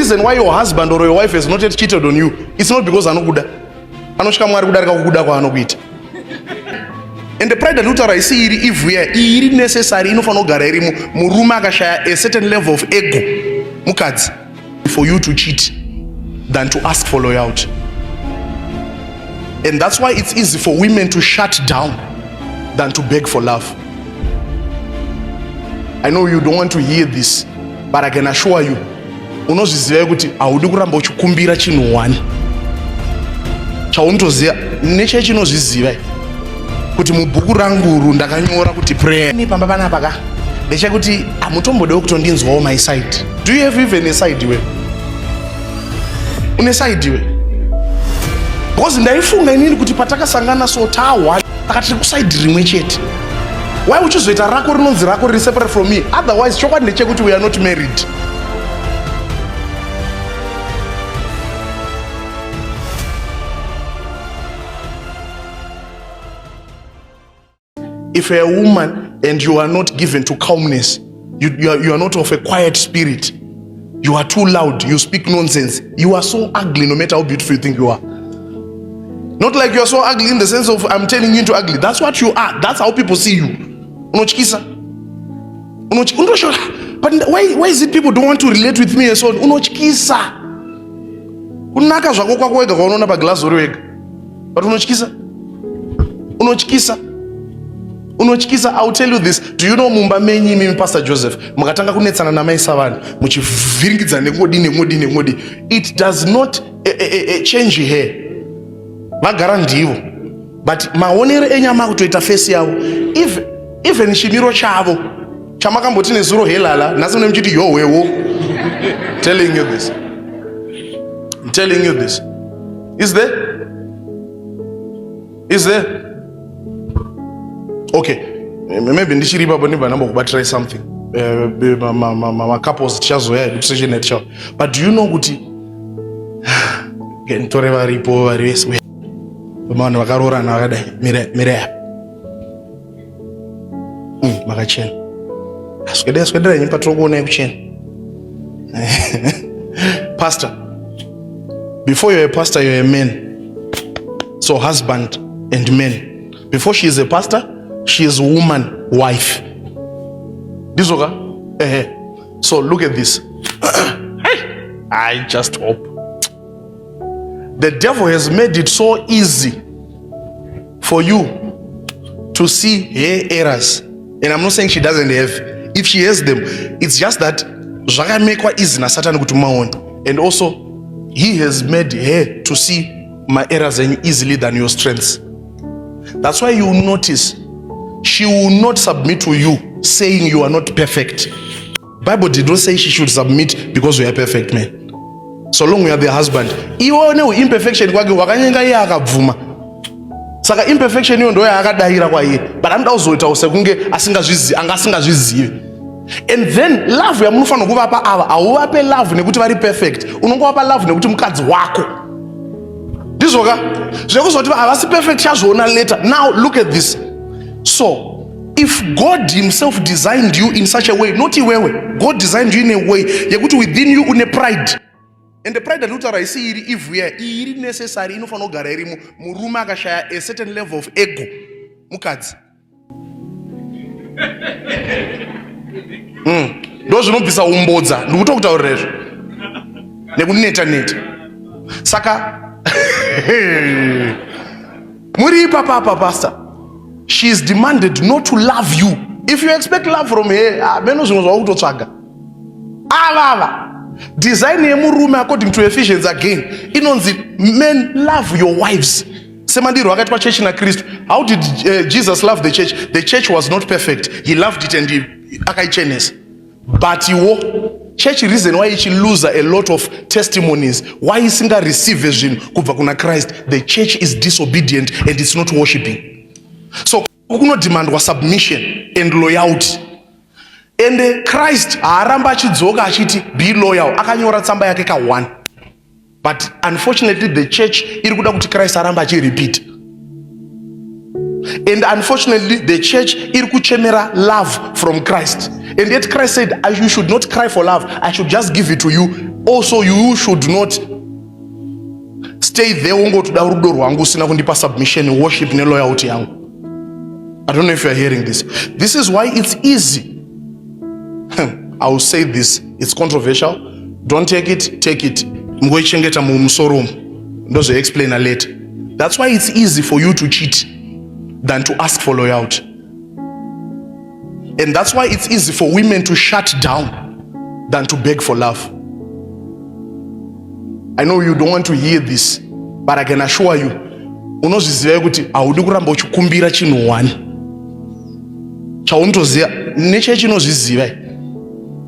reason why your husband or your wife has not yet cheated on you, it's not because anokuda. Anoshika mwari kudarika kukuda kwaanokuita. And the pride and uterus if we are necessary inofana kugara irimo. Murume akashaya a certain level of ego mukadzi for you to cheat than to ask for loyalty. And that's why it's easy for women to shut down than to beg for love. I know you don't want to hear this, but I can assure you, unozviziva kuti haudi kuramba uchikumbira chinhu wani. Chaunotoziva nechechinozviziva kuti mubhuku rangu ndakanyora kuti prayer ni pamba panapa ka ndechekuti amutombodewo kutondinzwawo my side. Do you have even a side iwe? Une side iwe? Because ndaifunga inini kuti patakasangana so tawa takati kuside rimwe chete. Why uchizoita rako rinonzi rako riri separate from me? Otherwise chokwadi ndechekuti we are not married. If you're a woman and you are not given to calmness, you are not of a quiet spirit, you are too loud, you speak nonsense, you are so ugly no matter how beautiful you think you are. Not like you are so ugly in the sense of I'm telling you to ugly. That's what you are. That's how people see you. Unochikisa. But why is it people don't want to relate with me and so on? Unochikisa. Unaka zvako kwako wega kwaunona paglass uri wega. But unochikisa. Unochikisa, I'll tell you this. Do you know mumba menyi mimi Pastor Joseph? Mukatanga kunetsana na mai savana. Muchivhiringidza ngodi. It does not change here. Vagara ndivo. But maonere enyama kutoita face yavo. Even chimiro chavo. Chamakamboti nezuro helala. Nasi munemchiti yo wewo. Telling you this. I'm telling you this. Is there? Okay, maybe ndishiripa boni banamba kubatira something. My couples chazoya education net show. But do you know kuti gentore varipo variswe. Bamana vakarora na vakadai mire. Makachena. Aswedera nyimpa trokuona kuchena. Pastor, before you're a pastor, you're a man. So husband and men. Before she is a pastor, she is a woman, wife. This okay? So look at this. I just hope. The devil has made it so easy for you to see her errors. And I'm not saying she doesn't have. If she has them, it's just that easy na Satan kutumaona. And also, he has made her to see my errors easily than your strengths. That's why you notice she will not submit to you saying you are not perfect. Bible did not say she should submit because you are perfect man. So long you are the husband. Ione imperfection kwake wakanyenga iye akabvuma. Saka imperfection iyo ndo yakadaira kwa iye. But amda uzoita usekunge asingazvizive. And then love ya munofana kuvapa ava auvape love nekuti vari perfect. Unongovapa love nekuti mukadzi wako. Ndizoka zvekuzoti havasi perfect chazvoona later. Now look at this. So if God himself designed you in such a way, not iwewe, God designed you in a way yekuti within you une pride. And the pride alutara isi if we are necessary inofana kugara irimo. Murume akashaya a certain level of ego mukadzi. Ndo zvinobvisa umbodza ndikutokutaurira izvo nekuneta. Saka muri papa pastor, she is demanded not to love you. If you expect love from her, beno zvimwe zvakutotsvaga ava design yemurume according to Ephesians again inonzi men love your wives. Semandiro akaitwa church na Kristu. How did Jesus love the church? The church was not perfect. He loved it and he akaichenesa. But church reason why she lose a lot of testimonies, why isinga receive vision kubva kuna Christ, the church is disobedient and it's not worshiping. So kuno demand was submission and loyalty. And Christ aramba achidzoka achiti be loyal, akanyora tsamba yake ka 1. But unfortunately the church iri kuda kuti Christ aramba achirepeat. And unfortunately the church iri kuchemera love from Christ. And yet Christ said, you should not cry for love, I should just give it to you also you should not stay there ungotoda rudo rwangu usina kundipa submission, worship neloyalty yangu. I don't know if you are hearing this. This is why it's easy. I will say this, it's controversial. Don't take it. Mgoichengeta mumsorum. Those will explain later. That's why it's easy for you to cheat than to ask for loyalty. And that's why it's easy for women to shut down than to beg for love. I know you don't want to hear this, but I can assure you, unozviziva kuti haudi kuramba uchikumbira chinhu wani. Chauntoziva nechechinozviziva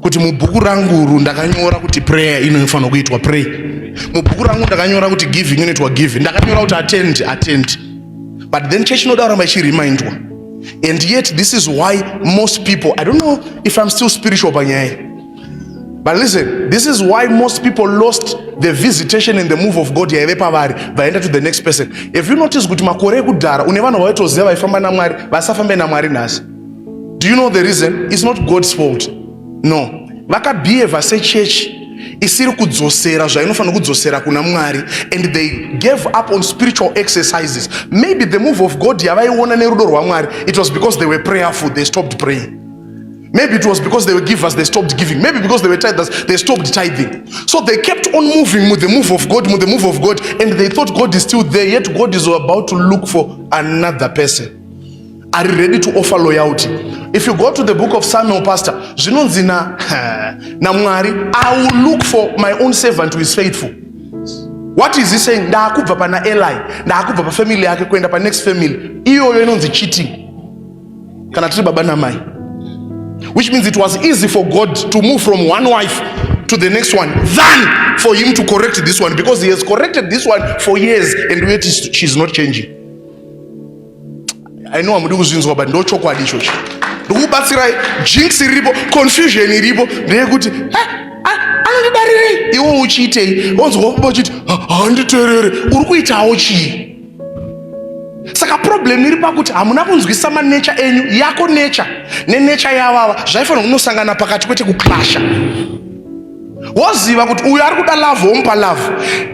kuti mubhuku rangu ndakanyora kuti prayer inofanira kuitwa pray. Mubhuku rangu ndakanyora kuti giving inoitwa giving. Ndakanyora kuti attend. But then church inoda kuramba ichiremindwa. And yet this is why most people, I don't know if I'm still spiritual panyaya, but listen, this is why most people lost the visitation and the move of God. Vaenda to the next person. If you notice kuti makore kudhara une vanhu vaitoziva vaifamba naMwari vasafambe naMwari nhasi. Do you know the reason? It's not God's fault. No. Vakabehave sechurch isiri kudzosera zvainofanira kudzosera kuna Mwari, and they gave up on spiritual exercises. Maybe the move of God yavaiona nerudo rwaMwari, it was because they were prayerful, they stopped praying. Maybe it was because they were givers, they stopped giving. Maybe because they were tithers, they stopped tithing. So they kept on moving with the move of God, and they thought God is still there, yet God is about to look for another person. Are you ready to offer loyalty? If you go to the book of Samuel, Pastor, Zinonzina Namwari, I will look for my own servant who is faithful. What is he saying? Ndaakubva pana Eli, ndaakubva pa family yake kwenda pa next family. Iyo inonzi cheating. Kana tiri baba na mai. Which means it was easy for God to move from one wife to the next one than for him to correct this one, because he has corrected this one for years and yet she's not changing. I know I'm doing this, but no chokwadi ichochi. Ndokubatsira jinx iripo, confusion iripo, ndeyekuti anondibarire iwo uchiitei, wanzwa kuba uchiti handiterere, uri kuitawo chii? Saka problem iri pakuti hamuna kunzwisa nature enyu, yako nature nenature yavava zvaifanira kunosangana pakati kwete kuclasha. Woziva kuti uyu ari kuda love womupa love.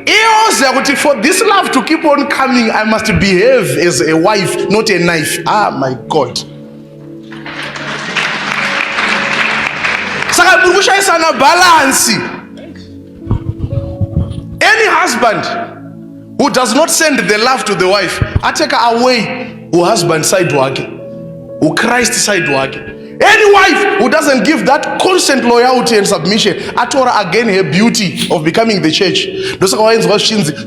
Iye woziva kuti for this love to keep on coming, I must behave as a wife, not a knife. Ah, my God. Saka muri kushaisana balance. Any husband who does not send the love to the wife, ateka away husband side wake, Christ side wake. Any wife who doesn't give that constant loyalty and submission, atora again her beauty of becoming the church.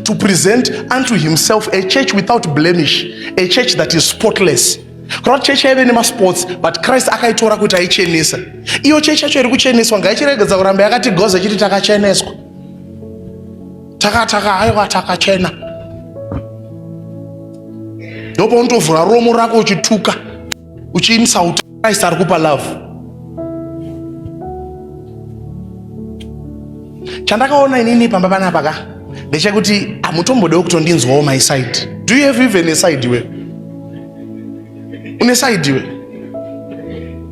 To present unto himself a church without blemish, a church that is spotless. Not church having any sports, but Christ akaitora kuti aichenesa. Iyo church yacho iri kucheneswa ngaichiregedza kuramba yakati goza chiti takacheneswa. Aiwa takachena. Ndopo unotovhura romo rako uchituka, uchiinsult Christ ari kupa love. Chandakaona inini pamba panapa ka ndechekuti amutombodewo kutondinzwawo my side. Do you have even a side iwe? Une side iwe?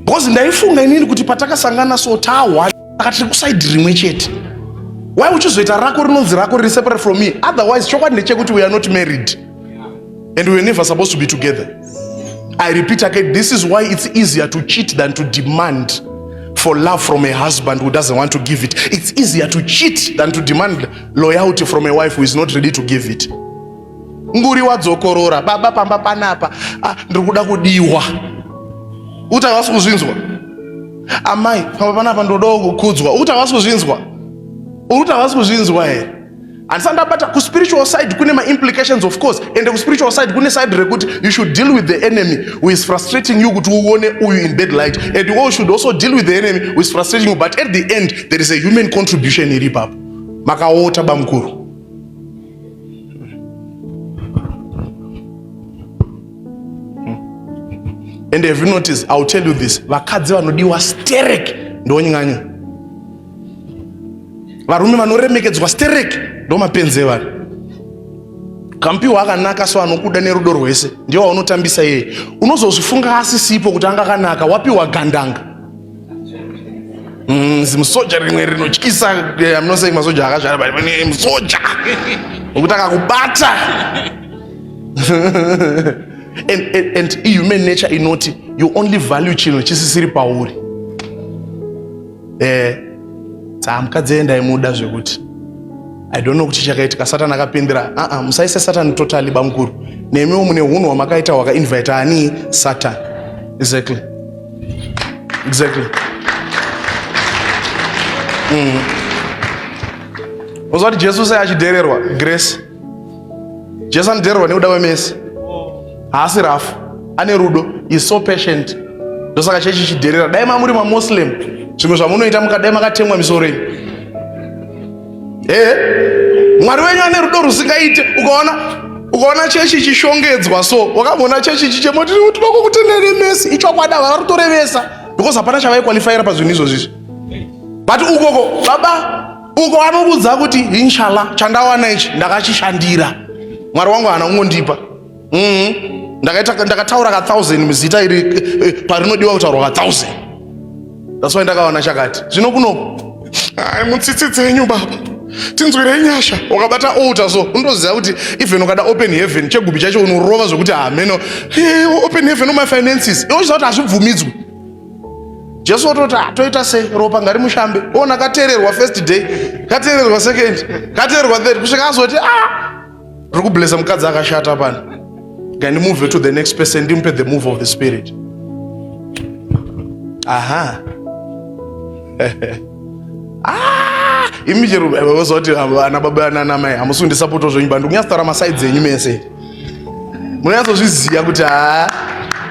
Because ndaifunga inini kuti patakasangana so tawa akati kuside rimwe chete. Why uchizoita rako rinonzi rako riri separate from me? Otherwise chokwadi ndechekuti we are not married and we were never supposed to be together. I repeat again, this is why it's easier to cheat than to demand for love from a husband who doesn't want to give it. It's easier to cheat than to demand loyalty from a wife who is not ready to give it. Nguri wadzokorora, baba pamba panapa, ndiri kuda kudiwa. Utavasi kuzvinzwa? Amai, pamba panapa ndodawo kukudzwa. Utavasi kuzvinzwa? Utavasi kuzvinzwa here? And sandabata ku spiritual side kune ma implications of course, and ku spiritual side kune side rekuti you should deal with the enemy who is frustrating you kuti uone uyu in bad light, and you should also deal with the enemy who is frustrating you, but at the end there is a human contribution iri papo. Makaota bamkuru. And have you noticed, I'll tell you this, vakadzi vanodiwa sterek ndonyanya. Varume vanoremekedzwa sterek ndo mapenzi evanhu. Kampiwa akanaka so anokuda nerudo rwese ndiwo waunotambisa yeye. Unozozvifunga asisipo kuti anga kanaka, wapiwa gandanga. Zimusoja rimwe rinotyisa. I'm not saying masoja akashara, but musoja ukuthi akakubata. And human nature inoti you only value chinhu chisisiri pauri. Mukadzi ndaimuda zvekuti I don't know kuti chakaitika. Satani akapindira musaise Satani totally bamukuru. Nemiwo mune hunhu hwamakaita hwakainvite ani Satani. Exactly. Uzoti Jesu sai achidhererwa grace. Jesu anodhererwa nekuda kwemesi. Haasi rafu. Ane rudo. Is so patient. Ndosaka chechi chidherera. Dai mamuri maMuslim. Zvimwe zvamunoita mukadai makatemwa misoro yenyu. Mwari wenyu ane rudo rusingaite. Ukaona chechi chishongedzwa so. Wakambona chechi chichemoti tinoko kutendere mesi. Ichokwada vakarutorevesa. Because hapana chavaikwalifyira pazvinhu izvozvi. But ukoko baba uko anokudza kuti inshallah chandawana ichi ndakachishandira. Mwari wangu hana kungondipa. Ndakataura ka 1000 muzita iri parinodiwa kutaurwa ka 1000. That's why ndakaona chakati. Zvino kuno mutsitsi dzenyu baba. Tinzwire nyasha. Wakabata altar so undoziva kuti even ukada open heaven chegubi chacho unorova zvokuti ameno open heaven on my finances. Iwo zvoti azvibvumidzwi. Jesu ototi toita sei ropa ngari mushambe. Ona katererwa first day, katererwa second, katererwa third kusvika azoti riri kublessa mukadzi akashata pano. Can move to the next person, ndimupe the move of the spirit. Immediately wazoti ana baba nana mai amusundi support zvenyu bandu kunyasitara masides enyu mese. Munyatsozviziya kuti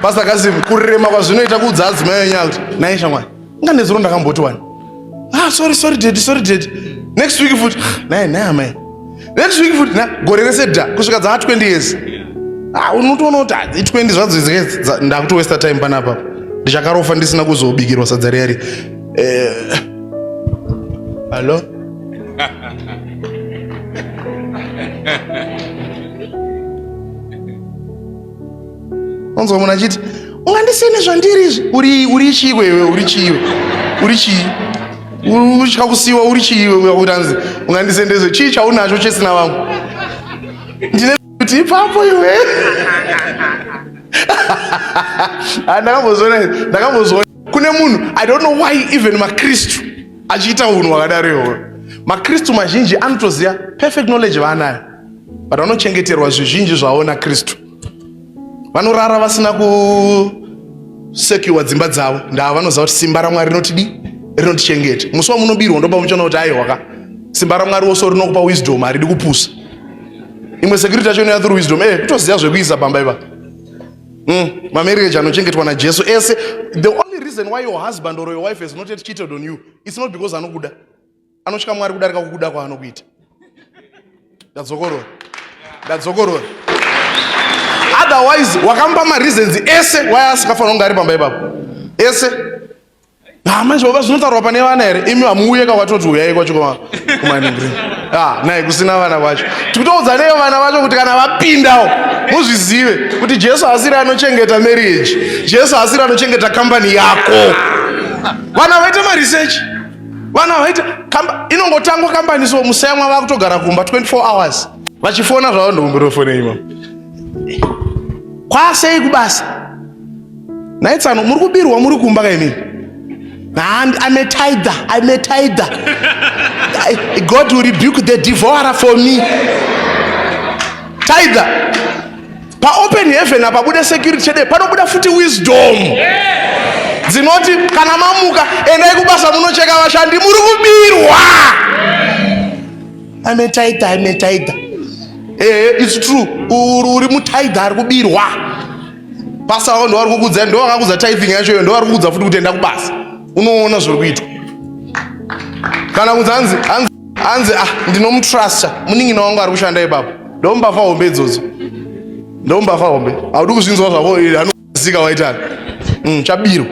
Pastor Kazim kurema kwazvinoita kuudza adzimai enyu kuti naisha mwana nganezuro ndakamboti wani. Sorry dad. Next week futi naye amai. Next week futi gore rese dha kusvika dza 20 years. Unotoona kuti 20 zvadzo ndakuti waste time panapa. Ndichakarofa ndisina kuzobikirwa sadza riyari. Hello? Onzo muna chiti ungandisene zvandiri izvi uri chiwe uri chii uchikakusiwa uri chii wakutanzi ungandisendezve chii chaunacho chesina vangu ndine kuti ipapo iwe. Ndakambozona kune munhu I don't know why even maKristu achiita unhu wakadaro iwoyo. maKristu mazhinji anotoziva perfect knowledge vaanayo but vanochengeterwa zvizhinji zvaona Kristu. Vanorara vasina kusekiwa dzimba dzavo. Ndavanoziva kuti simba raMwari rinotichengeta. Musi wamunobirwa ndopa muchiona kuti aiwa simba raMwari wose rinokupa wisdom haridi kupusa. Imwe security yacho inoya through wisdom. Kutoziva zvekuisa pamba ipa. Mamarriage anochengetwa naJesu ese. The only reason why your husband or your wife has not yet cheated on you, it's not because anokuda. Anoshika Mwari kudarika kukuda kwaanokuita. Ndadzokorora. Otherwise wakampa ma reasons ese why asikafanira kunge ari pamba ipapo. Ese. Manje baba zvinotaurwa pane vana here. Imi hamuuye kwatoti uyai kwacho kumaningiri. Naye kusina vana vacho. Tikutoudza neyo vana vacho kuti kana vapindawo muzvizive kuti Jesu asiri anochengeta marriage. Jesu asiri anochengeta company yako. Vana vaita ma research. Vana vaita inongotangwa company so musayamwa vakutogara kumba 24 hours. Vachifona zvavo ndokumbirofone imamo. Kwasei kubasa. Naitsano muri kubirwa muri kumba kaimini. I'm a tither. God will rebuke the devourer for me. Tither. Pa open heaven apa bude security chede panobuda futi wisdom. Dzinoti kana mamuka endai kubasa munocheka vashandi muri kubirwa. I'm a tither. It's true. Uri mutither ari kubirwa. Pastor wako ndo ari kukudza ndo akakudza tithing yacho ndo ari kukudza futi kuti enda kubasa. Unoona zviri kuitwa. Kana kunzi anzi ndinomutrusta muningi wangu ari kushanda ipapo. Ndombafa hombe idzodzo. Audi kuzvinzwa zvako anozika waitani. Chabiro.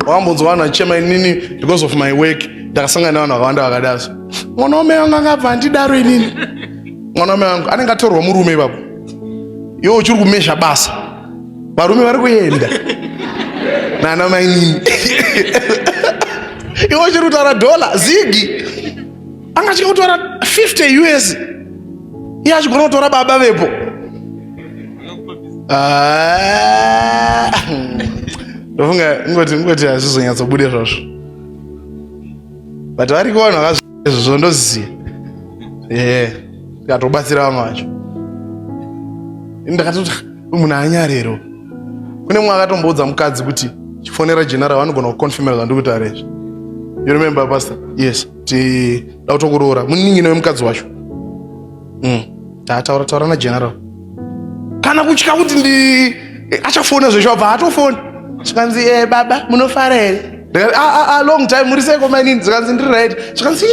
Wambonzwana chema inini because of my work ndakasangana navanhu vakawanda vakadaso. Mwanaume wangu angabva ndidaro inini. Mwanaume wangu anenge atorwa murume ipapo. Iwo uchiri kumesha basa. Varume vari kuenda. nana mainini. Iwo chiri kutaura dola zigi anga chiri kutaura 50 US iye achigona kutora baba vepo. Ndofunga ngoti hazvizonyatsobude zvazvo, but vari kuona vakazvo ndoziya tikatobatsira vamwe vacho. Ndakatoti munhu anyarero. Kune mumwe akatomboudza mukadzi kuti chifonera general vanogona kuconfirma zvandiri kutaura izvi. You remember pastor? Yes. Ti da kutokuroora muningi wemukadzi wacho. Taura na general. Kana kutya kuti achafona zvesho abva atofona. Zvikanzi baba munofara here? Long time muri seko manini. Zvikanzi ndiri right. Zvikanzi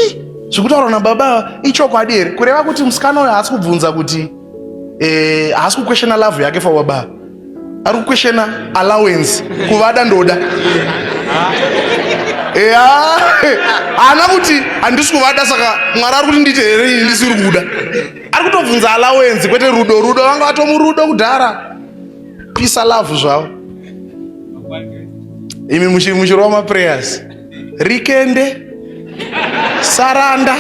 zvekutaura nababa ichokwadi here? Kureva kuti musikana uyu haasi kubvunza kuti haasi kuquestiona love yake for baba. Ari kuquestiona allowance kuvada ndoda. Ana kuti handisi kuvada saka Mwari ari kuti ndite here ndisiri kuda. Ari kutobvunza allowance kwete rudo vanga vatomurudo kudhara. Pisa love zvavo. Imi muchirwa maprayers. Rikende saranda.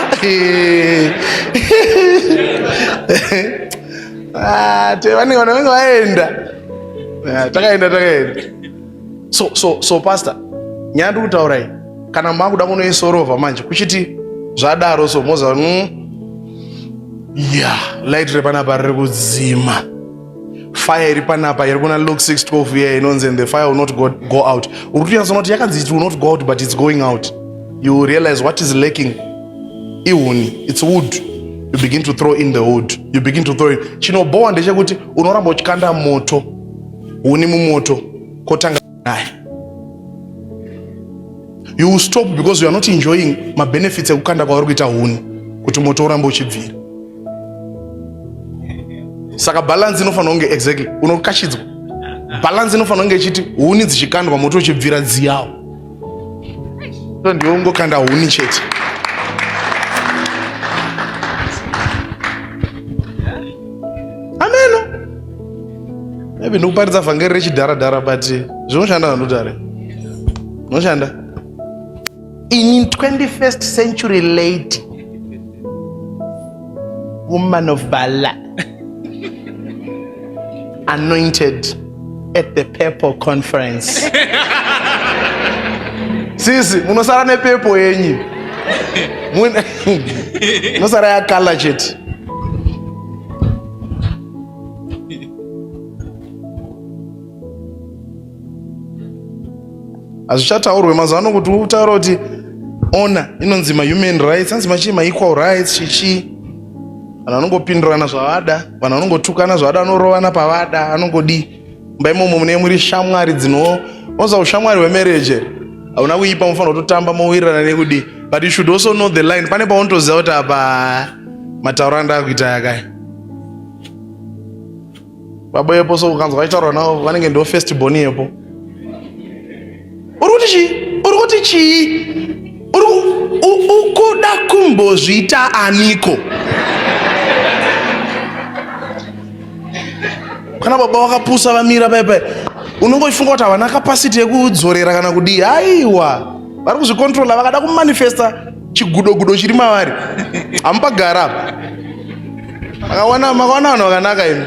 Vanenge vaenda. Takaenda. So pastor, nyaya ndiri kutaura iyi, kana makuda kunoisorova manje kuchiti zvadaro so moza light repanapa riri kudzima, fire iri panapa iri kuna Luke 6:12 here inonzi and the fire will not go out. Uri kunyatsa kuti yakanzi it will not go out but it's going out. You realize what is lacking. Ihuni, it's wood. You begin to throw in the wood. You begin to throw in. Chinobowa ndechekuti unoramba uchikanda moto, huni mumoto, kotanga naye. You will stop because you are not enjoying my benefits ekukanda kwauri kuita huni kuti moto urambe uchibvira. Saka balance inofanira kunge exactly unokashidzwa. Balance inofanira kunge ichiti huni dzichikandwa moto uchibvira dziyawo. Ndiwo ungokanda huni chete. Ameno. Maybe ndikuparidza vhangeri rechidhara but zvinoshanda vanodare. Zvinoshanda. In 21st century lady, woman of Bala, anointed at the Purple Conference. Sisi, munosara ne pepo yenyu. Munosara ya kala chete. Azvichataurwe mazuva ano kuti utaura kuti ona inonzi human rights, anzi chii equal rights chichi. Vanhu vanongopindurana zvavada, vanhu vanongotukana zvavada, vanorovana pavada, vanongodi. Mba imomo mune muri shamwari oza ushamwari hwemarriage hauna kuipa, mufanira kutotamba mowirirana nekudi. But you should also know the line. Pane paunotoziva kuti apa matauro anda kuita yakaya. Baba yepo so ukanzwa vachitaura navo vanenge ndo first born yepo. Urukuti chii? Ukuda kumbozvita aniko? Kana baba wakapusa vamira pepe, unongofunga kuti havana capacity yekudzorera kana kudii. Aiwa, vari kuzvicontrola, vakada kumanifesta chigudogudo chiri mavari. Hamupagara apa. Makawana vanhu vakanaka imi.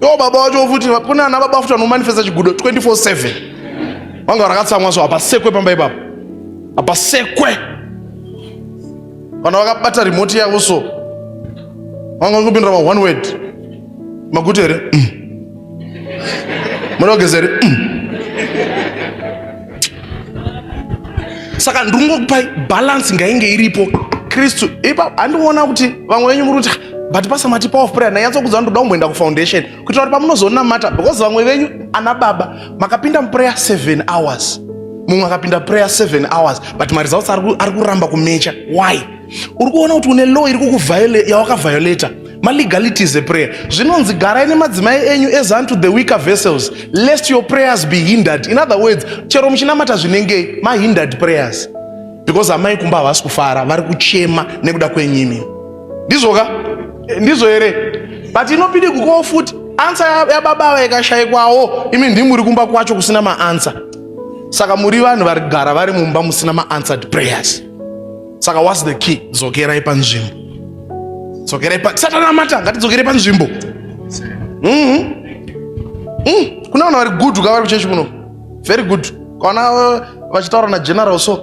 Yo baba wacho futi kuna ana baba futi anomanifesta chigudo 24/7. Vanga vakatsamwa so apasekwe pamba ipapo. Apasekwe. Kana vakabata remote yavo so. Vanga ngopindura one word. Magutere. Munogezere. Saka ndingokupai balance ngainge iripo. Kristu ipa andiona kuti vamwe venyu muri kuti but pasamati power of prayer nanyatso kudza ndoda kumboenda kufoundation kuitira kuti pamunozoona mata because vamwe venyu ana baba makapinda muprayer 7 hours, mumwe akapinda prayer 7 hours but maresults ari kuramba kumecha. Why? Uri kuona kuti une law iri kukuviolate yawakaviolata malegalities eprayer. Zvinonzi garai nemadzimai enyu as unto the weaker vessels lest your prayers be hindered. In other words, chero muchinamata zvinenge mahindered prayers because amai kumba havasi kufara, vari kuchema nekuda kwenyimi. Ndizoka? Ndizo here. But inopinde kukowo futi answer yababa vakashayikwawo, imi ndimuri kumba kwacho kusina maanswer. Saka muri vanhu vari kugara vari mumba musina maanswered prayers. Saka what's the key? Dzokerai panzvimbo. Dzokerai pa Satana mata, ngatidzokere panzvimbo. Kuna vanhu vari good ukavari kuchechi kuno. Very good. Kana vachitaura na general so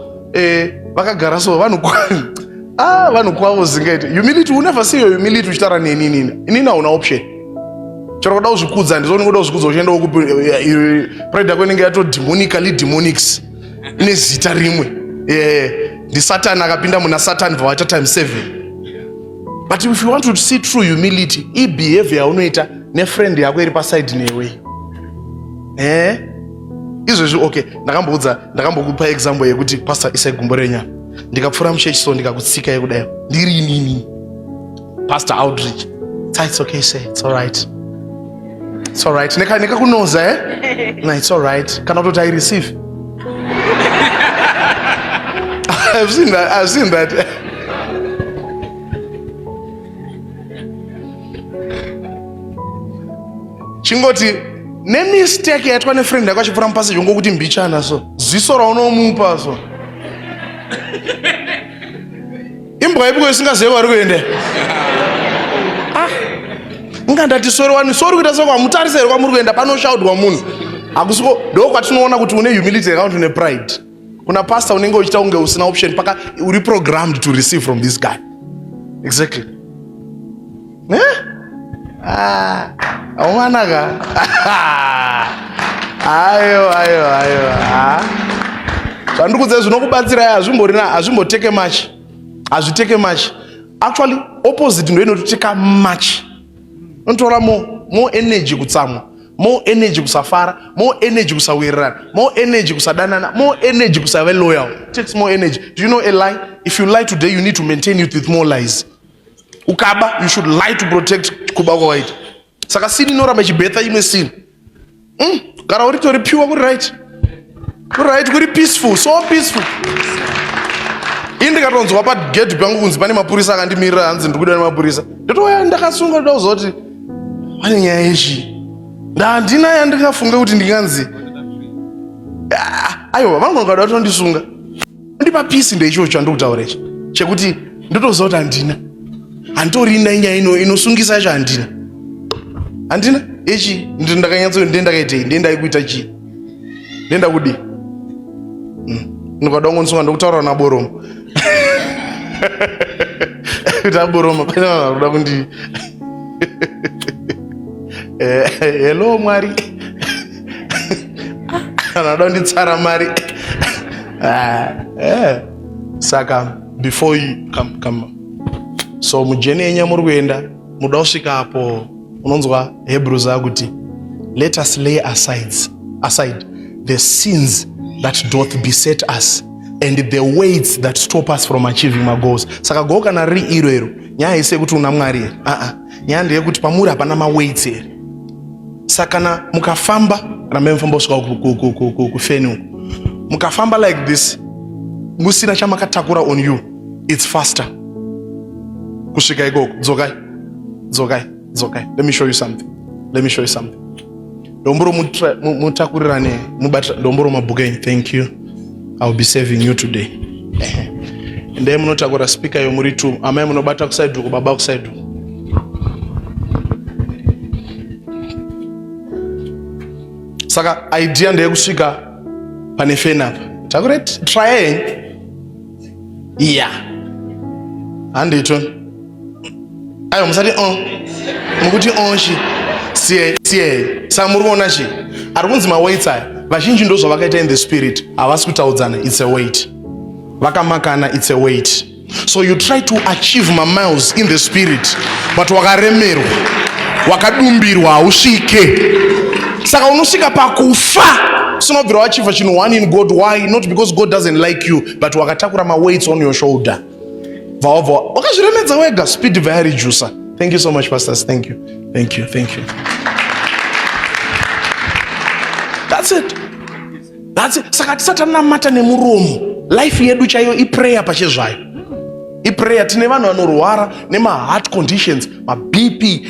vakagara so vanhu vanhu kwavo zingaiti. Humility, you never see your humility uchitaura neni. Inini hauna option. Chero kuda uzvikudza ndizvo unongoda uzvikudza uchienda ukupi pride yako inenge yato demonics ine zita rimwe. Ndi Satan akapinda muna Satan vawaita times 7. But if you want to see true humility, I behavior unoita ne friend yako iri paside newe. Izvezvi okay, ndakambokupa example yekuti pastor Isai Gumbo renya. Ndikapfura muchechi so ndikakutsika yekudai. Ndiri nini? Pastor Aldridge. It's okay, say it's all right. It's all right. Neka kunoza No, it's all right. Kana kutoti I receive. I've seen that. Chingoti ne mistake yaitwa ne friend yako achipfura mupasage ngokuti mbichana so. Ziso raunomupa so. Imbwa ibuko isingazive kwari kuenda. Ngandati sori kuita soko amutarisere kwamuri kuenda panoshaudwa munhu. Akusiko ndo kwatinoona kuti une humility account une pride. Kuna pastor unenge uchita unge usina option paka uri programmed to receive from this guy. Exactly. Awanaka. Ayo. Zvandikudze zvinokubatsira azvimboteke much. Azviteke much. Actually opposite ndo inoteka much. Untora more energy kutsamwa, more energy kusafara, more energy kusawirirana, more energy kusadanana, more energy kusave loyal. It takes more energy. Do you know a lie? If you lie today, you need to maintain it with more lies. Ukaba, you should lie to protect kubako white. Saka sin inoramba ichibetha imwe sin. Gara uri pure, kuri right. Kuri right, kuri peaceful, so peaceful. Indikatonzwa pa gate pangu kunzi pane mapurisa akandimirira hanzi ndikuda nemapurisa. Ndotoya ndakasunga ndoda kuzoti pane nyaya yechi. Ndandina yandikafunga kuti ndinganzi. Aiwa vanongada kutondisunga. Ndipa peace ndeicho chandokutaurecha. Chekuti ndotozoti handina. Hantorina nyaya inosungisa yacho handina. Handina echi ndakanyatso ndendakaitei ndendaikuita chi. Ndenda kudi. Ndikada kungosunga ndokutaura na Boromo. Taboroma pane vanoda kundi hello Mwari. Anoda kunditsara mari. Saka before you come. So mujeni yenye muri kuenda muda kusvika apo unonzwa Hebrews akuti let us lay aside the sins that doth beset us and the weights that stop us from achieving my goals. Saka go kana ri iro nyaya ise kuti una Mwari here. Nyaya ndeye kuti pamuri hapana ma weights here. Saka na mukafamba ramemfamba usika kufeni mukafamba like this musina chamakatakura on you, it's faster kusvika ikoko. Dzokai. Let me show you something. Ndomboro mutakurirane mubata ndomboro mabukeni. Thank you. I'll be saving you today. Ndiye munotakura speaker yo muri tu amai munobata kuside uko baba kuside. Saka idea ndeye kusvika pane feni apa. Takure try. Yeah. Handito. Ayo musati mukuti onshi. Sie. Saka muri kuona chi. Ari kunzi ma weights aya. Vazhinji ndo zvavakaita in the spirit. Havasi kutaudzana, it's a weight. Vakamakana, it's a weight. So you try to achieve my miles in the spirit, but wakaremerwa, wakadumbirwa hausvike. Saka unosvika pakufa. Sinobvira wachiva chinhu one in God. Why? Not because God doesn't like you, but wakatakura ma weights on your shoulder. Wakazviremedza wega, speed very juicer. Thank you so much, pastors. Thank you. That's it. Saka tisatana mata nemuromo. Life yedu chayo iprayer pachezvayo. Iprayer tine vanhu vanorwara nema heart conditions, ma BP,